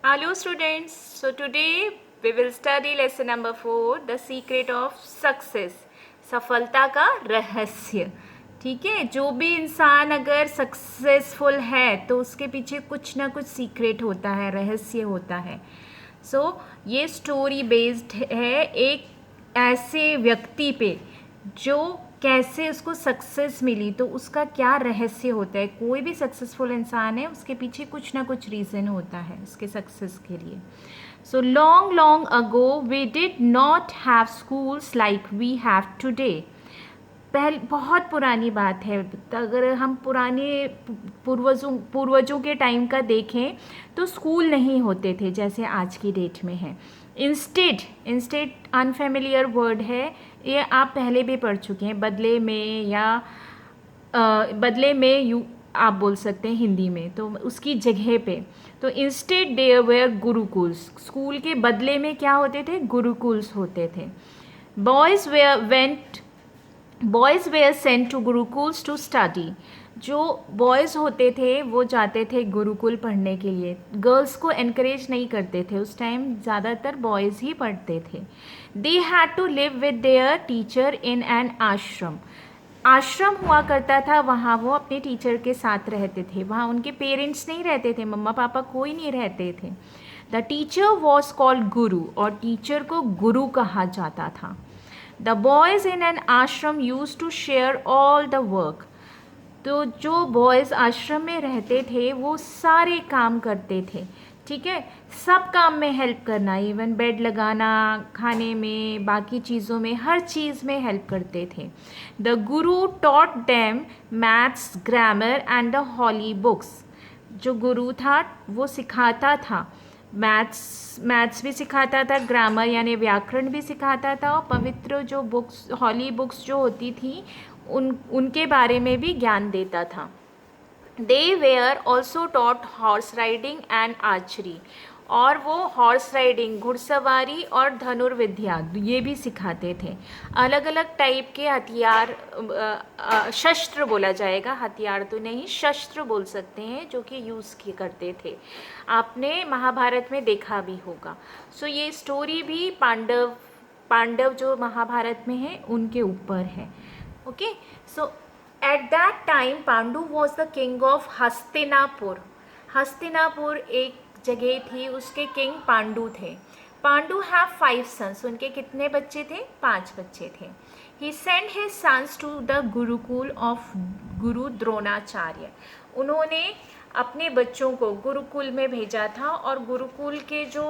Hello students, so today we will study lesson number 4, The Secret of Success. सफलता का रहस्य. ठीक है, जो भी इंसान अगर सक्सेसफुल है तो उसके पीछे कुछ ना कुछ सीक्रेट होता है, रहस्य होता है. ये स्टोरी बेस्ड है एक ऐसे व्यक्ति पे जो कैसे उसको सक्सेस मिली, तो उसका क्या रहस्य होता है. कोई भी सक्सेसफुल इंसान है, उसके पीछे कुछ ना कुछ रीज़न होता है उसके सक्सेस के लिए. So long long ago we did not have schools like we have today. बहुत पुरानी बात है. अगर हम पुराने पूर्वजों के टाइम का देखें तो स्कूल नहीं होते थे जैसे आज की डेट में है. इंस्टेड अनफेमिलियर वर्ड है, ये आप पहले भी पढ़ चुके हैं. बदले में यू आप बोल सकते हैं हिंदी में, तो उसकी जगह पे तो instead there were gurukuls. School के बदले में क्या होते थे? गुरुकुल्स होते थे. Boys were sent to gurukuls to study. जो बॉयज़ होते थे वो जाते थे गुरुकुल पढ़ने के लिए. गर्ल्स को एनकरेज नहीं करते थे उस टाइम, ज़्यादातर बॉयज़ ही पढ़ते थे. They had to live with their teacher in an ashram. Ashram हुआ करता था, वहाँ वो अपने टीचर के साथ रहते थे. वहाँ उनके पेरेंट्स नहीं रहते थे, मम्मा पापा कोई नहीं रहते थे. द टीचर वॉज कॉल्ड गुरु, और टीचर को गुरु कहा जाता था. The boys in an ashram used to share all the work. तो जो बॉयज़ आश्रम में रहते थे वो सारे काम करते थे. ठीक है, सब काम में हेल्प करना, इवन बेड लगाना, खाने में, बाकी चीज़ों में, हर चीज़ में हेल्प करते थे. The guru taught them maths, grammar and the holy books. जो गुरु था वो सिखाता था, मैथ्स भी सिखाता था, ग्रामर यानी व्याकरण भी सिखाता था, और पवित्र जो बुक्स, हॉली बुक्स जो होती थी उनके बारे में भी ज्ञान देता था. They were also taught horse riding and archery. और वो हॉर्स राइडिंग, घुड़सवारी और धनुर्विद्या ये भी सिखाते थे. अलग अलग टाइप के हथियार, शस्त्र बोला जाएगा, हथियार तो नहीं, शस्त्र बोल सकते हैं, जो कि यूज़ किए करते थे. आपने महाभारत में देखा भी होगा. ये स्टोरी भी पांडव जो महाभारत में है उनके ऊपर है. Okay, so at that time Pandu was the king of Hastinapur. Hastinapur एक जगह थी, उसके किंग पांडु थे. Pandu have 5 sons. उनके कितने बच्चे थे? 5 बच्चे थे. He send his sons to the gurukul of Guru Dronacharya. उन्होंने अपने बच्चों को गुरुकुल में भेजा था, और गुरुकुल के जो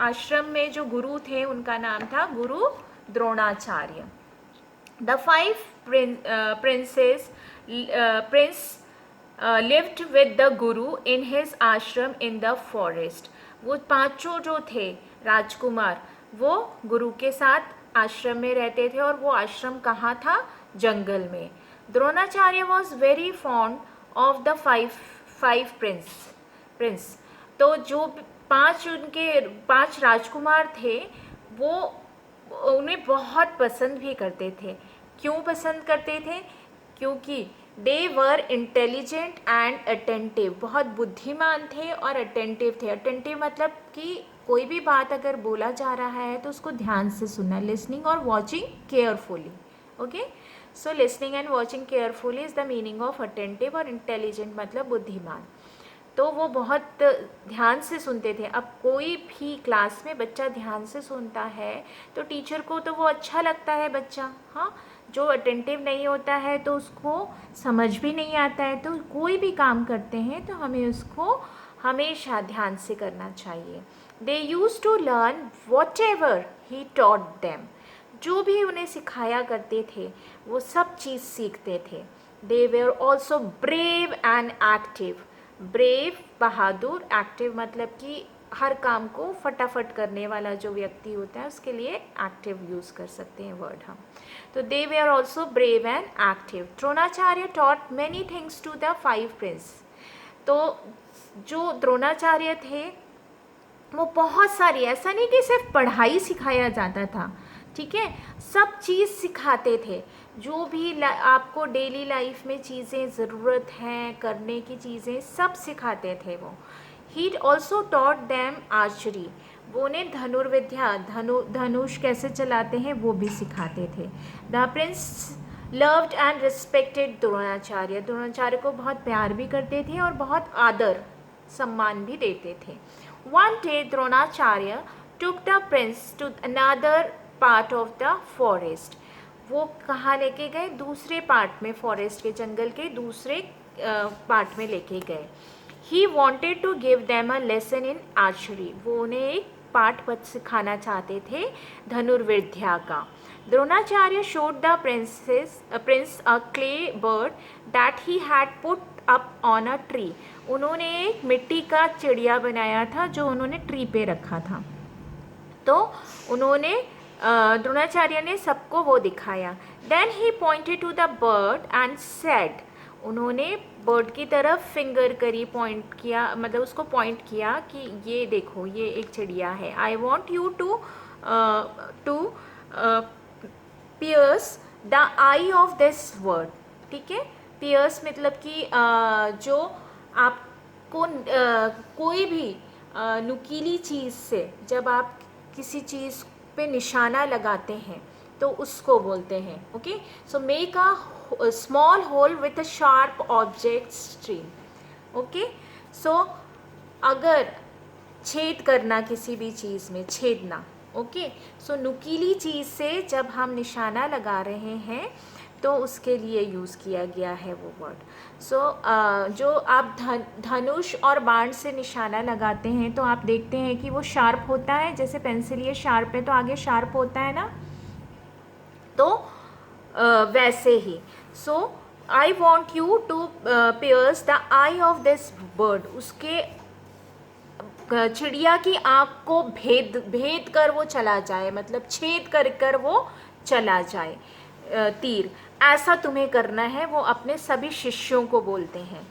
आश्रम में जो गुरु थे उनका नाम था गुरु Dronacharya. The 5 prince lived with the guru in his ashram in the forest. वो पांचों जो थे राजकुमार, वो गुरु के साथ आश्रम में रहते थे, और वो आश्रम कहाँ था? जंगल में. Dronacharya was very fond of the five Prince. तो जो उनके 5 राजकुमार थे वो उन्हें बहुत पसंद भी करते थे. क्यों पसंद करते थे? क्योंकि दे वर इंटेलिजेंट एंड अटेंटिव. बहुत बुद्धिमान थे और अटेंटिव थे. अटेंटिव मतलब कि कोई भी बात अगर बोला जा रहा है तो उसको ध्यान से सुनना. लिसनिंग और watching carefully. Okay, so listening and watching carefully is the meaning of attentive, और इंटेलिजेंट मतलब बुद्धिमान. तो वो बहुत ध्यान से सुनते थे. अब कोई भी क्लास में बच्चा ध्यान से सुनता है तो टीचर को तो वो अच्छा लगता है बच्चा. हाँ, जो अटेंटिव नहीं होता है तो उसको समझ भी नहीं आता है. तो कोई भी काम करते हैं तो हमें उसको हमेशा ध्यान से करना चाहिए. They used to learn whatever he taught them. जो भी उन्हें सिखाया करते थे वो सब चीज़ सीखते थे. They were also brave and active. Brave Bahadur, active मतलब कि हर काम को फटाफट करने वाला जो व्यक्ति होता है उसके लिए एक्टिव यूज़ कर सकते हैं वर्ड हम. तो they we are also brave and active. Dronacharya taught many things to the 5 prince. तो जो द्रोणाचार्य थे वो बहुत सारी, ऐसा नहीं कि सिर्फ पढ़ाई सिखाया जाता था, ठीक है, सब चीज़ सिखाते थे. जो भी आपको डेली लाइफ में चीज़ें ज़रूरत हैं करने की चीज़ें सब सिखाते थे वो. He also taught them archery. वो उन्हें धनुर्विद्या धनुष कैसे चलाते हैं वो भी सिखाते थे. The prince loved and respected Dronacharya. Dronacharya को बहुत प्यार भी करते थे और बहुत आदर सम्मान भी देते थे. One day Dronacharya took the prince to another part of the forest. वो कहाँ लेके गए? दूसरे पार्ट में, फॉरेस्ट के जंगल के दूसरे पार्ट में लेके गए. He wanted to give them a lesson in archery. वो उन्हें एक पाठ सिखाना चाहते थे धनुर्विद्या का. Dronacharya showed the prince a clay bird that he had put up on a tree. उन्होंने एक मिट्टी का चिड़िया बनाया था जो उन्होंने ट्री पे रखा था. तो उन्होंने द्रोणाचार्य ने सबको वो दिखाया. Then he pointed to the bird and said, उन्होंने बर्ड की तरफ फिंगर करी, पॉइंट किया, मतलब उसको पॉइंट किया कि ये देखो ये एक चिड़िया है. I want you to pierce the eye of this word. ठीक है, पियर्स मतलब कि जो आपको कोई भी नुकीली चीज़ से जब आप किसी चीज़ पे निशाना लगाते हैं तो उसको बोलते हैं. Okay, so make a small hole with a sharp object stream. Okay, so अगर छेद करना किसी भी चीज़ में, छेदना. ओके, सो नुकीली चीज़ से जब हम निशाना लगा रहे हैं तो उसके लिए यूज़ किया गया है वो वर्ड. सो जो आप धनुष और बाण से निशाना लगाते हैं तो आप देखते हैं कि वो शार्प होता है. जैसे पेंसिल ये शार्प है तो आगे शार्प होता है ना, तो वैसे ही. So I want you to pierce the eye of this bird. उसके चिड़िया की आँख को भेद कर वो चला जाए, मतलब छेद कर वो चला जाए तीर. ऐसा तुम्हें करना है, वो अपने सभी शिष्यों को बोलते हैं.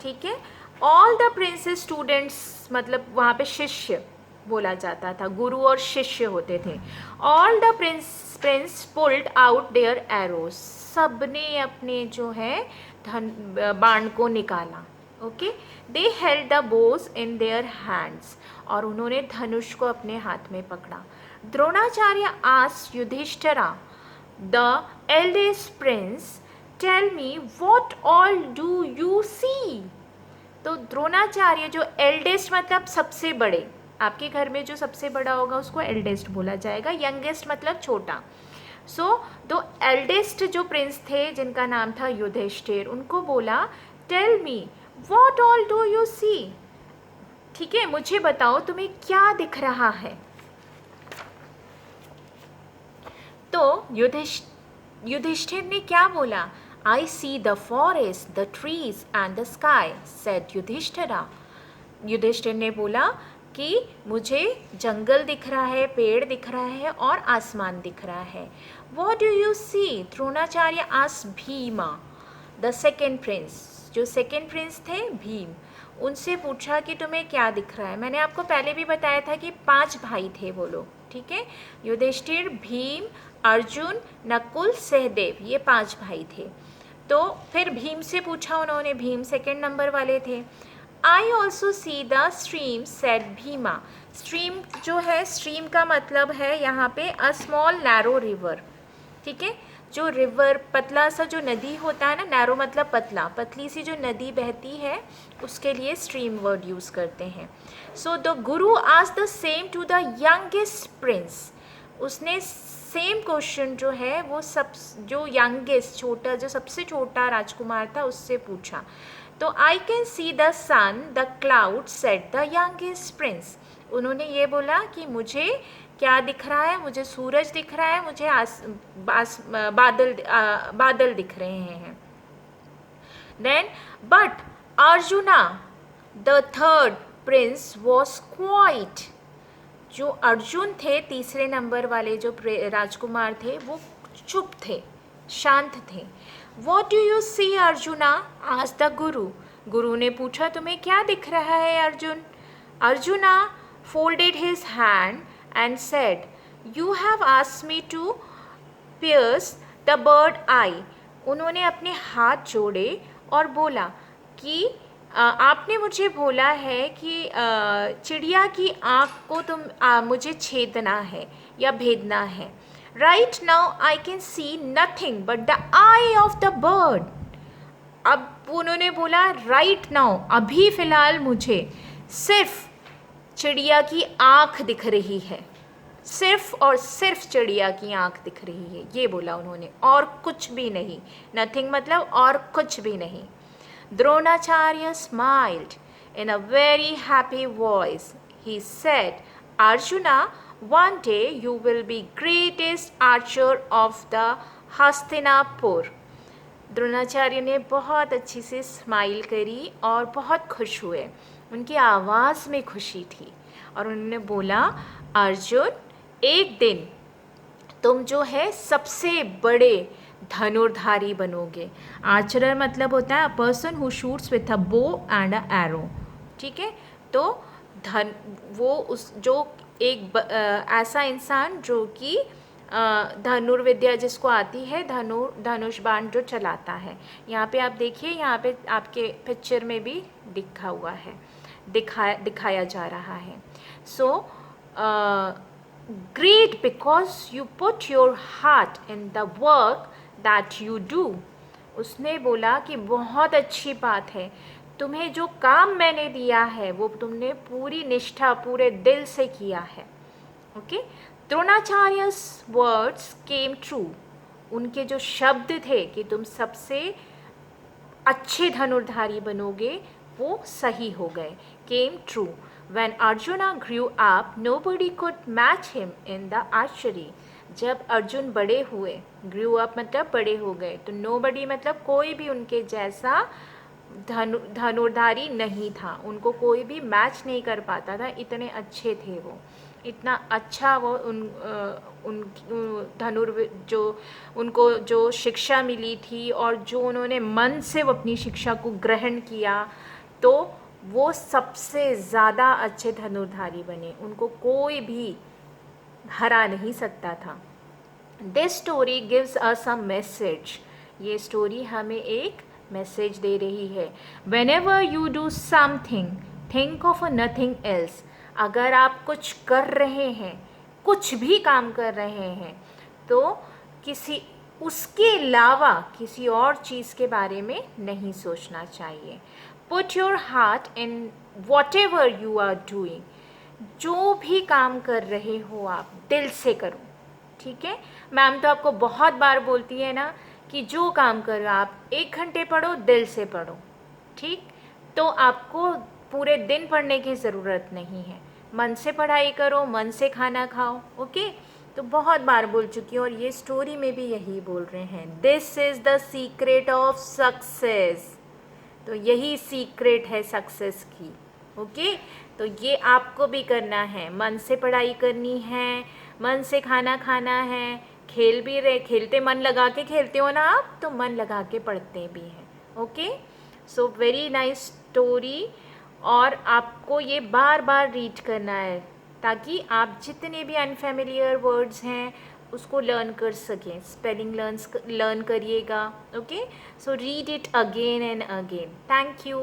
ठीक है, ऑल द प्रिंसेस स्टूडेंट्स, मतलब वहाँ पे शिष्य बोला जाता था, गुरु और शिष्य होते थे. All the prince pulled out their arrows. सबने अपने जो है बाण को निकाला. Okay, they held the bows in their hands. और उन्होंने धनुष को अपने हाथ में पकड़ा. Dronacharya asked Yudhishthira, the eldest prince, tell me what all do you see. तो द्रोणाचार्य जो एल्डेस्ट मतलब सबसे बड़े, आपके घर में जो सबसे बड़ा होगा उसको एल्डेस्ट बोला जाएगा. यंगेस्ट मतलब छोटा. सो दो एल्डेस्ट जो प्रिंस थे जिनका नाम था युधिष्ठिर, उनको बोला tell me what all do you see. ठीक है, मुझे बताओ तुम्हें क्या दिख रहा है. तो युधिष्ठिर ने क्या बोला? I see the forest, the trees and the sky, said Yudhishthira. Yudhishthir ने बोला कि मुझे जंगल दिख रहा है, पेड़ दिख रहा है और आसमान दिख रहा है. What do you see? Dronacharya asked Bhima, the second prince. जो सेकेंड प्रिंस थे भीम, उनसे पूछा कि तुम्हें क्या दिख रहा है. मैंने आपको पहले भी बताया था कि 5 भाई थे वो लोग. ठीक है, युधिष्ठिर, भीम, अर्जुन, नकुल, सहदेव, ये 5 भाई थे. तो फिर भीम से पूछा उन्होंने, भीम सेकेंड नंबर वाले थे. I also see the stream, said Bhima. Stream जो है, स्ट्रीम का मतलब है यहाँ पे अ स्मॉल नैरो रिवर. ठीक है, जो रिवर पतला सा जो नदी होता है ना, नैरो मतलब पतला, पतली सी जो नदी बहती है उसके लिए स्ट्रीम वर्ड यूज़ करते हैं. So the guru asked the same to the youngest prince. उसने सेम क्वेश्चन जो है वो सब जो यंगेस्ट, छोटा, जो सबसे छोटा राजकुमार था उससे पूछा. तो I can see the sun, the cloud, said the youngest prince. उन्होंने ये बोला कि मुझे क्या दिख रहा है? मुझे सूरज दिख रहा है, मुझे बादल दिख रहे हैं. Then but Arjuna, the third prince, was quiet. जो अर्जुन थे, तीसरे नंबर वाले जो राजकुमार थे, वो चुप थे, शांत थे. What do you see, arjuna? asked the गुरु. गुरु ने पूछा तुम्हें क्या दिख रहा है Arjun? Arjuna folded his hand and said, you have asked me to pierce the bird eye. उन्होंने अपने हाथ जोड़े और बोला कि आपने मुझे बोला है कि चिड़िया की आँख को मुझे छेदना है या भेदना है. Right now I can C nothing but the eye of the bird. अब उन्होंने बोला राइट नाउ, अभी फ़िलहाल मुझे सिर्फ चिड़िया की आँख दिख रही है, सिर्फ और सिर्फ चिड़िया की आँख दिख रही है, ये बोला उन्होंने, और कुछ भी नहीं. नथिंग मतलब और कुछ भी नहीं. Dronacharya smiled in a very happy voice. He said, Arjuna, one day you will be greatest archer of the Hastinapur. Dronacharya ने बहुत अच्छी से स्माइल करी और बहुत खुश हुए. उनकी आवाज़ में खुशी थी और उन्होंने बोला, अर्जुन, एक दिन तुम जो है सबसे बड़े धनुर्धारी बनोगे. आर्चर मतलब होता है a person who shoots with a bow and a arrow. ठीक है, तो वो उस जो एक ऐसा इंसान जो कि धनुर्विद्या जिसको आती है, धनुष बाण जो चलाता है. यहाँ पे आप देखिए, यहाँ पे आपके पिक्चर में भी दिखा हुआ है, दिखाया जा रहा है. सो great because you put your heart in the work that you do. उसने बोला कि बहुत अच्छी बात है, तुम्हें जो काम मैंने दिया है वो तुमने पूरी निष्ठा, पूरे दिल से किया है. ओके. द्रोणाचार्य's words came true. उनके जो शब्द थे कि तुम सबसे अच्छे धनुर्धारी बनोगे, वो सही हो गए. Came true. When Arjuna grew up, nobody could match him in the archery. जब अर्जुन बड़े हुए, grew up मतलब बड़े हो गए, तो nobody मतलब कोई भी उनके जैसा धनुर्धारी नहीं था. उनको कोई भी मैच नहीं कर पाता था, इतने अच्छे थे वो, इतना अच्छा वो जो उनको जो शिक्षा मिली थी और जो उन्होंने मन से वो अपनी शिक्षा को ग्रहण किया, तो वो सबसे ज़्यादा अच्छे धनुर्धारी बने. उनको कोई भी हरा नहीं सकता था. This story gives us a message. ये स्टोरी हमें एक मैसेज दे रही है. Whenever you do something, think of nothing else. अगर आप कुछ कर रहे हैं, कुछ भी काम कर रहे हैं, तो किसी उसके अलावा किसी और चीज़ के बारे में नहीं सोचना चाहिए. Put your heart in whatever you are doing. जो भी काम कर रहे हो आप दिल से करो. ठीक है, मैम तो आपको बहुत बार बोलती है ना कि जो काम कर रहे हो आप 1 घंटे पढ़ो, दिल से पढ़ो. ठीक, तो आपको पूरे दिन पढ़ने की ज़रूरत नहीं है. मन से पढ़ाई करो, मन से खाना खाओ. ओके, तो बहुत बार बोल चुकी हूँ और ये स्टोरी में भी यही बोल रहे हैं. This is the secret of success. तो यही सीक्रेट है सक्सेस की. ओके, तो ये आपको भी करना है. मन से पढ़ाई करनी है, मन से खाना खाना है. खेलते मन लगा के खेलते हो ना आप, तो मन लगा के पढ़ते भी हैं. Okay, so very nice story. और आपको ये बार बार रीड करना है ताकि आप जितने भी अनफेमिलियर वर्ड्स हैं उसको लर्न कर सकें. स्पेलिंग लर्न करिएगा. Okay, so read it again and again. Thank you.